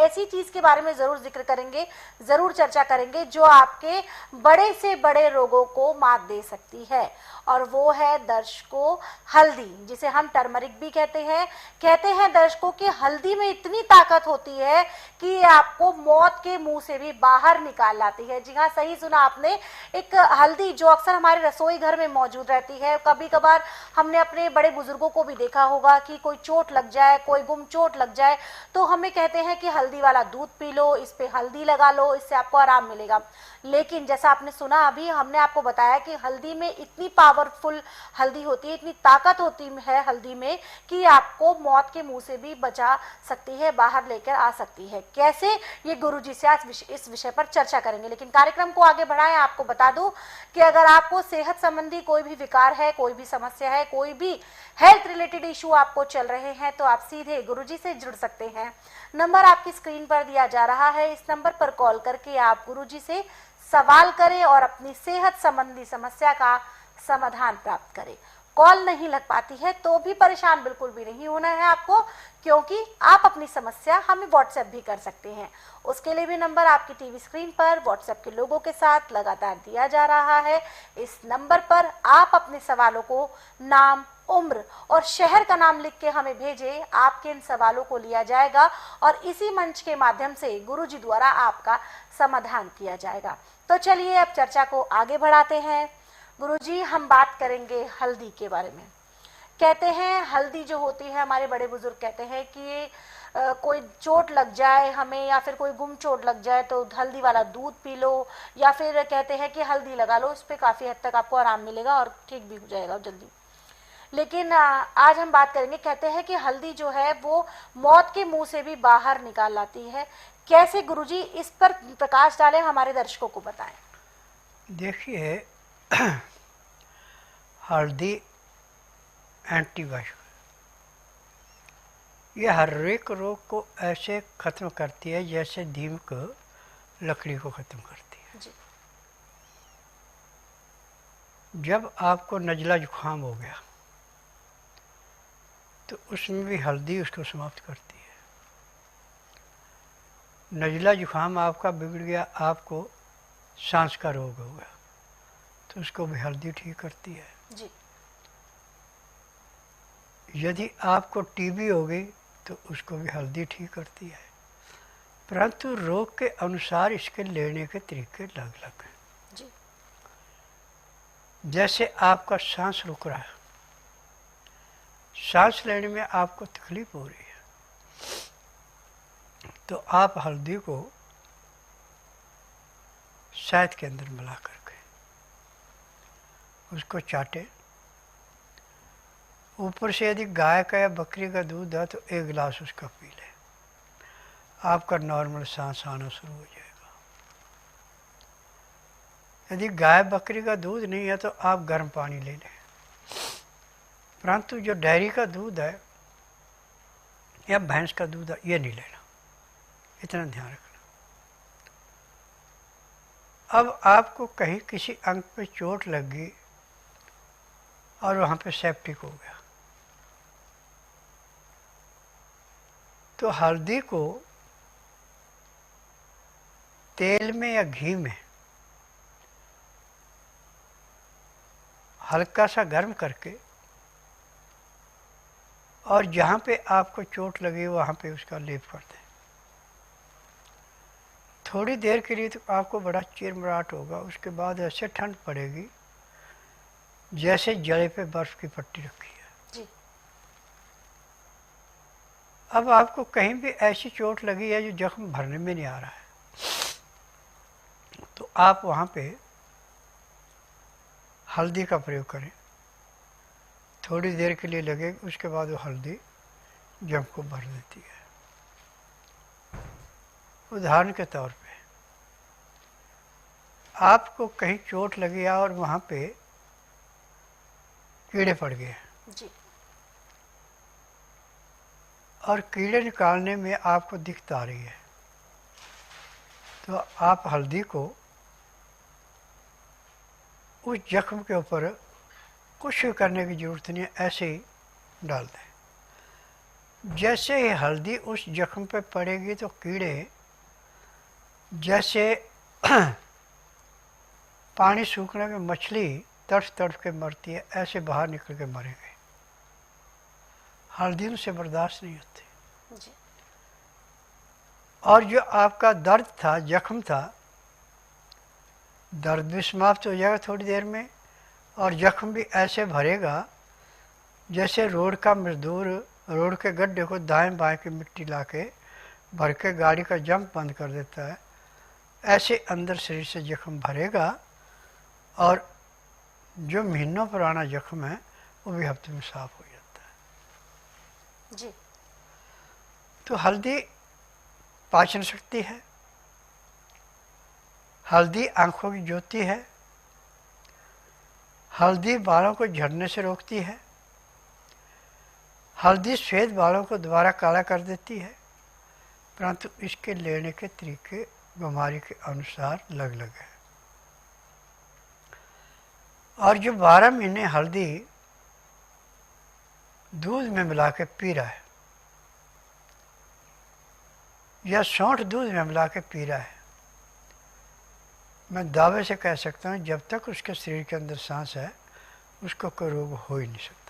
ऐसी चीज के बारे में जरूर जिक्र करेंगे, जरूर चर्चा करेंगे जो आपके बड़े से बड़े रोगों को मात दे सकती है, और वो है दर्शकों हल्दी, जिसे हम टर्मरिक भी कहते हैं दर्शकों कि हल्दी में इतनी ताकत होती है कि ये आपको मौत के मुंह से भी बाहर निकाल लाती है। जी हाँ, सही सुना आपने। एक हल्दी जो अक्सर हमारे रसोई घर में मौजूद रहती है, कभी कभार हमने अपने बड़े बुजुर्गों को भी देखा होगा कि कोई चोट लग जाए, कोई गुम चोट लग जाए, तो हमें कहते हैं कि हल्दी वाला दूध पी लो, इस पे हल्दी लगा लो, इससे आपको आराम मिलेगा। लेकिन जैसा आपने सुना, अभी हमने आपको बताया कि हल्दी में इतनी पावरफुल हल्दी होती है, इतनी ताकत होती है हल्दी में कि आपको मौत के मुंह से भी बचा सकती है, बाहर लेकर आ सकती है। कैसे, ये गुरुजी से आज इस विषय पर चर्चा करेंगे। लेकिन कार्यक्रम को आगे बढ़ाएं, आपको बता दूं कि अगर आपको सेहत संबंधी कोई भी विकार है, कोई भी समस्या है, कोई भी हेल्थ रिलेटेड इशू आपको चल रहे हैं, तो आप सीधे गुरुजी से जुड़ सकते हैं। नंबर आपकी स्क्रीन पर दिया जा रहा है, इस नंबर पर कॉल करके आप गुरुजी से सवाल करें और अपनी सेहत संबंधी समस्या का समाधान प्राप्त करें। कॉल नहीं लग पाती है तो भी परेशान बिल्कुल भी नहीं होना है आपको, क्योंकि आप अपनी समस्या हमें व्हाट्सएप भी कर सकते हैं। उसके लिए भी नंबर आपकी टीवी स्क्रीन पर व्हाट्सएप के लोगों के साथ लगातार दिया जा रहा है। इस नंबर पर आप अपने सवालों को नाम, उम्र और शहर का नाम लिख के हमें भेजें। आपके इन सवालों को लिया जाएगा और इसी मंच के माध्यम से गुरुजी द्वारा आपका समाधान किया जाएगा। तो चलिए अब चर्चा को आगे बढ़ाते हैं। गुरुजी, हम बात करेंगे हल्दी के बारे में। कहते हैं हल्दी जो होती है, हमारे बड़े बुजुर्ग कहते हैं कि कोई चोट लग जाए हमें, या फिर कोई गुम चोट लग जाए तो हल्दी वाला दूध पी लो, या फिर कहते हैं कि हल्दी लगा लो, इस पर काफ़ी हद तक आपको आराम मिलेगा और ठीक भी हो जाएगा जल्दी। लेकिन आज हम बात करेंगे, कहते हैं कि हल्दी जो है वो मौत के मुंह से भी बाहर निकाल लाती है। कैसे गुरुजी, इस पर प्रकाश डालें, हमारे दर्शकों को बताएं। देखिए, हल्दी एंटीबायोटिक, ये हर एक रोग को ऐसे ख़त्म करती है जैसे दीमक लकड़ी को ख़त्म करती है। जी। जब आपको नज़ला जुकाम हो गया तो उसमें भी हल्दी उसको समाप्त करती है। नज़ला जुकाम आपका बिगड़ गया, आपको सांस का रोग हो गया, तो उसको भी हल्दी ठीक करती है। जी। यदि आपको टीबी हो गई तो उसको भी हल्दी ठीक करती है। परंतु रोग के अनुसार इसके लेने के तरीके अलग अलग हैं। जी। जैसे आपका सांस रुक रहा है, सांस लेने में आपको तकलीफ हो रही है, तो आप हल्दी को शहद के अंदर मिला करके उसको चाटे। ऊपर से यदि गाय का या बकरी का दूध है तो 1 गिलास उसका पी लें, आपका नॉर्मल सांस आना शुरू हो जाएगा। यदि गाय बकरी का दूध नहीं है तो आप गर्म पानी ले लें। परंतु जो डेयरी का दूध है या भैंस का दूध है, ये नहीं लेना, इतना ध्यान रखना। अब आपको कहीं किसी अंग पे चोट लग गई और वहाँ पे सेप्टिक हो गया, तो हल्दी को तेल में या घी में हल्का सा गर्म करके और जहाँ पे आपको चोट लगी वहाँ पे उसका लेप कर दें। थोड़ी देर के लिए तो आपको बड़ा चिरमराहट होगा, उसके बाद ऐसे ठंड पड़ेगी जैसे जड़े पे बर्फ की पट्टी रखी है। जी। अब आपको कहीं भी ऐसी चोट लगी है जो जख्म भरने में नहीं आ रहा है, तो आप वहाँ पे हल्दी का प्रयोग करें। थोड़ी देर के लिए लगेगी, उसके बाद वो हल्दी जख्म को भर देती है। उदाहरण के तौर पे आपको कहीं चोट लगी है और वहाँ पे कीड़े पड़ गए जी। और कीड़े निकालने में आपको दिक्कत आ रही है, तो आप हल्दी को उस जख्म के ऊपर कुछ भी करने की ज़रूरत नहीं है, ऐसे ही डाल दें। जैसे ही हल्दी उस जख्म पे पड़ेगी तो कीड़े जैसे पानी सूखने में मछली तड़फ तड़फ के मरती है, ऐसे बाहर निकल के मरेंगे। हल्दी उनसे बर्दाश्त नहीं होती। जी। और जो आपका दर्द था, जख्म था, दर्द भी समाप्त हो जाएगा थोड़ी देर में, और जख्म भी ऐसे भरेगा जैसे रोड का मजदूर रोड के गड्ढे को दाएं बाएं की मिट्टी लाके भर के गाड़ी का जंप बंद कर देता है, ऐसे अंदर शरीर से जख्म भरेगा, और जो महीनों पुराना जख्म है वो भी हफ्ते में साफ हो जाता है। जी। तो हल्दी पाचन शक्ति है, हल्दी आंखों की ज्योति है, हल्दी बालों को झड़ने से रोकती है, हल्दी सफ़ेद बालों को दोबारा काला कर देती है, परंतु इसके लेने के तरीके बीमारी के अनुसार अलग अलग है। और जो 12 महीने हल्दी दूध में मिला के पी रहा है या सौंठ दूध में मिला के पी रहा है, मैं दावे से कह सकता हूँ जब तक उसके शरीर के अंदर सांस है उसको कोई रोग हो ही नहीं सकता।